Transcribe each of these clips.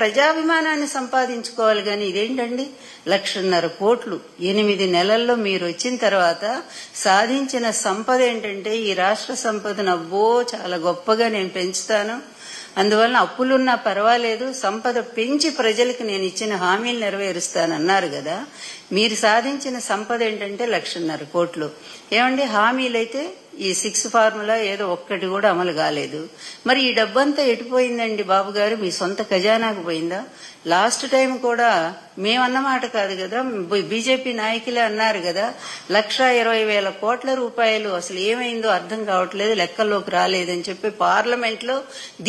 ప్రజాభిమానాన్ని సంపాదించుకోవాలి. కానీ ఇదేంటండి 1,50,000 కోట్లు 8 నెలల్లో మీరు వచ్చిన తర్వాత సాధించిన సంపద ఏంటంటే ఈ రాష్ట్ర సంపదను అబ్బో చాలా గొప్పగా నేను పెంచుతాను, అందువలన అప్పులున్నా పర్వాలేదు, సంపద పెంచి ప్రజలకు నేను ఇచ్చిన హామీలు నెరవేరుస్తానన్నారు కదా. మీరు సాధించిన సంపద ఏంటంటే 1,50,000 కోట్లు. ఏమండి హామీలైతే ఈ 6 ఫార్ములా ఏదో ఒక్కటి కూడా అమలు కాలేదు. మరి ఈ డబ్బంతా ఎటుపోయిందండి బాబు గారు? మీ సొంత ఖజానాకు పోయిందా? లాస్ట్ టైం కూడా మేమన్నమాట కాదు కదా, బీజేపీ నాయకులే అన్నారు కదా, 1,20,000 కోట్ల రూపాయలు అసలు ఏమైందో అర్థం కావట్లేదు, లెక్కల్లోకి రాలేదని చెప్పి పార్లమెంట్ లో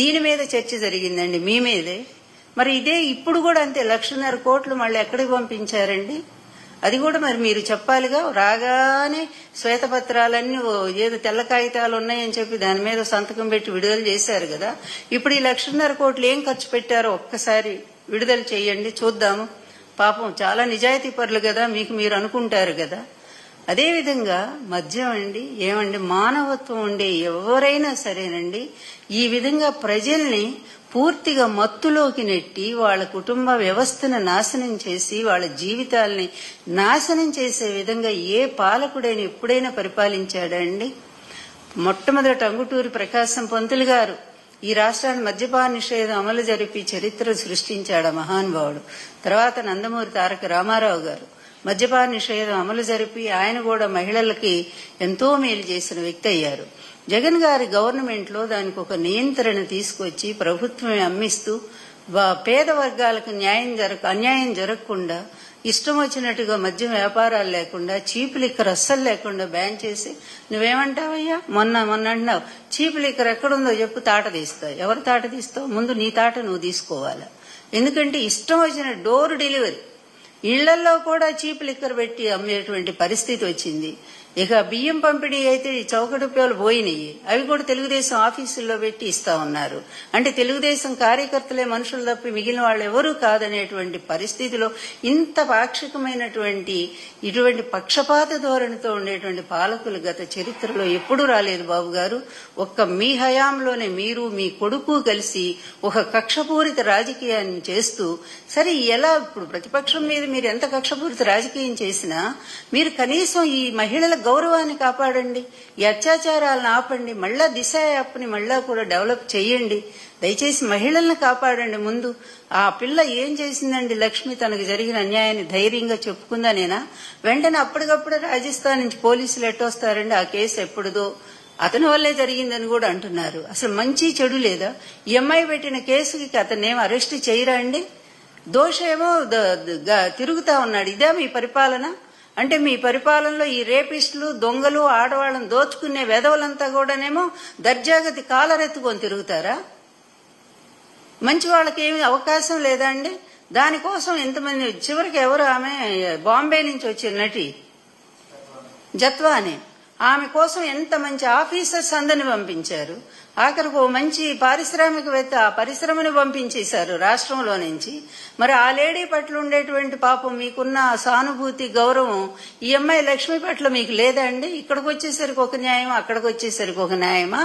దీని మీద చర్చ జరిగిందండి, మీ మీదే. మరి ఇదే ఇప్పుడు కూడా అంతే 1,50,000 కోట్లు మళ్ళీ ఎక్కడికి పంపించారండి? అది కూడా మరి మీరు చెప్పాలిగా. రాగానే శ్వేతపత్రాలన్నీ ఏదో తెల్ల కాగితాలు ఉన్నాయని చెప్పి దాని మీద సంతకం పెట్టి విడుదల చేశారు కదా. ఇప్పుడు ఈ 1,50,000 కోట్లు ఏం ఖర్చు పెట్టారో ఒక్కసారి విడుదల చేయండి చూద్దాము. పాపం చాలా నిజాయితీ పరులు కదా, మీకు మీరు అనుకుంటారు కదా. అదేవిధంగా మద్యం అండి, ఏమండి మానవత్వం ఉండే ఎవరైనా సరేనండి ఈ విధంగా ప్రజల్ని పూర్తిగా మత్తులోకి నెట్టి వాళ్ళ కుటుంబ వ్యవస్థను నాశనం చేసి వాళ్ళ జీవితాల్ని నాశనం చేసే విధంగా ఏ పాలకుడైనా ఎప్పుడైనా పరిపాలించాడండి? మొట్టమొదట అంగుటూరి ప్రకాశం పంతులు గారు ఈ రాష్ట్రాన్ని మద్యపాన నిషేధం అమలు జరిపి చరిత్ర సృష్టించాడు మహానుభావుడు. తర్వాత నందమూరి తారక రామారావు గారు మద్యపాన నిషేధం అమలు జరిపి ఆయన కూడా మహిళలకి ఎంతో మేలు చేసిన వ్యక్తి అయ్యారు. జగన్ గారి గవర్నమెంట్ లో దానికి ఒక నియంత్రణ తీసుకొచ్చి ప్రభుత్వమే అమ్మిస్తూ పేద వర్గాలకు అన్యాయం జరగకుండా ఇష్టం వచ్చినట్టుగా మద్యం వ్యాపారాలు లేకుండా చీప్ లిక్కర్ అస్సలు లేకుండా బ్యాన్ చేసి, నువ్వేమంటావయ్యా మొన్న అంటున్నావు చీప్ లిక్కర్ ఎక్కడుందో చెప్పు, తాట తీస్తావు. ఎవరు తాట తీస్తావు? ముందు నీ తాట నువ్వు తీసుకోవాలా. ఎందుకంటే ఇష్టం వచ్చిన డోర్ డెలివరీ ఇళ్లలో కూడా చీప్ లిక్కర్ పెట్టి అమ్మేటువంటి పరిస్థితి వచ్చింది. ఇక బియ్యం పంపిణీ అయితే చౌక రూపాయలు పోయినాయి, అవి కూడా తెలుగుదేశం ఆఫీసుల్లో పెట్టి ఇస్తా ఉన్నారు. అంటే తెలుగుదేశం కార్యకర్తలే మనుషులు తప్పి మిగిలిన వాళ్ళు ఎవరూ కాదనేటువంటి పరిస్థితిలో ఇంత పాక్షికమైనటువంటి ఇటువంటి పక్షపాత ధోరణితో ఉండేటువంటి పాలకులు గత చరిత్రలో ఎప్పుడూ రాలేదు బాబు గారు. ఒక్క మీ హయాంలోనే మీరు మీ కొడుకు కలిసి ఒక కక్షపూరిత రాజకీయాన్ని చేస్తూ, సరే ఎలా ఇప్పుడు ప్రతిపక్షం మీద మీరు ఎంత కక్షపూరిత రాజకీయం చేసినా మీరు కనీసం ఈ మహిళల గౌరవాన్ని కాపాడండి, ఈ అత్యాచారాలను ఆపండి, మళ్ళా దిశ యాప్ని మళ్ళా కూడా డెవలప్ చేయండి. దయచేసి మహిళల్ని కాపాడండి. ముందు ఆ పిల్ల ఏం చేసిందండి? లక్ష్మి తనకు జరిగిన అన్యాయాన్ని ధైర్యంగా చెప్పుకుందానేనా? వెంటనే అప్పటికప్పుడే రాజస్థాన్ నుంచి పోలీసులు ఎట్టొస్తారండి? ఆ కేసు ఎప్పుడుదో అతని వల్లే జరిగిందని కూడా అంటున్నారు. అసలు మంచి చెడు లేదా? ఈ అమ్మాయి పెట్టిన కేసుకి అతన్నేం అరెస్ట్ చేయరా అండి? దోషేమో తిరుగుతా ఉన్నాడు. ఇదే మీ పరిపాలన? అంటే మీ పరిపాలనలో ఈ రేపిస్టులు, దొంగలు, ఆడవాళ్ళని దోచుకునే వెధవలంతా కూడానేమో దర్జాగతి కాలరెత్తుకొని తిరుగుతారా? మంచి వాళ్ళకి ఏమి అవకాశం లేదా అండి? దానికోసం ఎంతమంది, చివరికి ఎవరు ఆమె బాంబే నుంచి వచ్చిన నటి జత్వాని, ఆమె కోసం ఎంత మంచి ఆఫీసర్స్ అందరిని పంపించారు. ఆఖరికి ఓ మంచి పారిశ్రామికవేత్త ఆ పరిశ్రమను పంపించేశారు రాష్ట్రంలో నుంచి. మరి ఆ లేడీ పట్ల ఉండేటువంటి పాపం మీకున్న సానుభూతి, గౌరవం ఈ అమ్మాయి లక్ష్మి పట్ల మీకు లేదా అండి? ఇక్కడికి వచ్చేసరికి ఒక న్యాయమా, అక్కడికి వచ్చేసరికి ఒక న్యాయమా?